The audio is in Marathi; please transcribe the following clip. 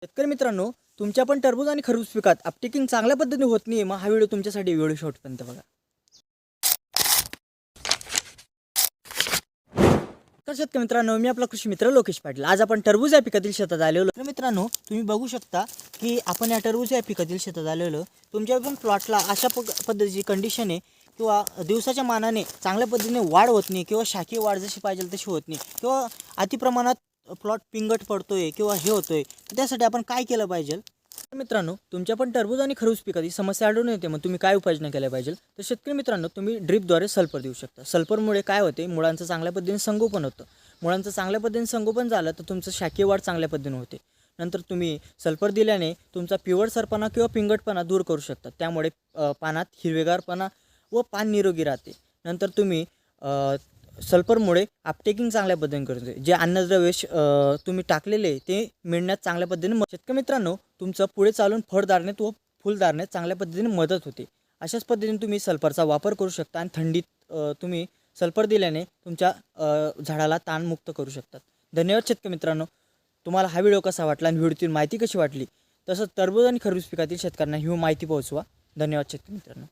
शेतकरी मित्रांनो, तुमच्या पण टरबूज आणि खरबूज पिकात अपटेकिंग चांगल्या पद्धतीने होत नाही, मग हा व्हिडिओ तुमच्यासाठी व्हिडिओ शेवटपर्यंत बघा. तर शेतकरी मित्रांनो, मी आपला कृषी मित्र लोकेश पाटील. आज आपण टरबूज या पिकातील शेतात आलेलो. तर मित्रांनो, तुम्ही बघू शकता की आपण या टरबूज या पिकातील शेतात आलेलो. तुमच्या पण प्लॉटला अशा पद्धतीची कंडिशन आहे किंवा दिवसाच्या मानाने चांगल्या पद्धतीने वाढ होत नाही किंवा शाखीय वाढ जशी पाहिजे तशी होत नाही किंवा अतिप्रमाणात प्लॉट पिंगट पडतोय किंवा हे होतोय, तर त्यासाठी आपण काय केलं पाहिजे? तर मित्रांनो, तुमच्या पण टरबूज आणि खरबूज पिकात ही समस्या आढळून येते, मग तुम्ही काय उपाययोजना केल्या पाहिजे? तर शेतकरी मित्रांनो, तुम्ही ड्रिपद्वारे सल्फर देऊ शकता. सल्फरमुळे काय होते, मुळांचं चांगल्या पद्धतीने संगोपन होतं. मुळांचं चांगल्या पद्धतीने संगोपन झालं तर तुमचं शाखीय वाढ चांगल्या पद्धतीने होते. नंतर तुम्ही सल्फर दिल्याने तुमचा पिवळसरपणा किंवा पिंगटपणा दूर करू शकता. त्यामुळे पानात हिरवेगारपणा व पान निरोगी राहते. नंतर तुम्ही सल्फरमुळे अपटेकिंग चांगल्या पद्धतीने करते. जे अन्नद्रव्य तुम्ही टाकलेले ते मिळण्यात चांगल्या पद्धतीने शेतकरी मित्रांनो, तुमचं पुढे चालून फळधारणेत व फुलधारणेत चांगल्या पद्धतीने मदत होते. अशाच पद्धतीने तुम्ही सल्फरचा वापर करू शकता आणि थंडीत तुम्ही सल्फर दिल्याने तुमच्या झाडाला ताणमुक्त करू शकतात. धन्यवाद शेतकरी मित्रांनो. तुम्हाला हा व्हिडिओ कसा वाटला आणि व्हिडिओतील माहिती कशी वाटली, तसंच टरबूज आणि खरबूज पिकातील शेतकऱ्यांना ही माहिती पोहोचवा. धन्यवाद शेतकरी मित्रांनो.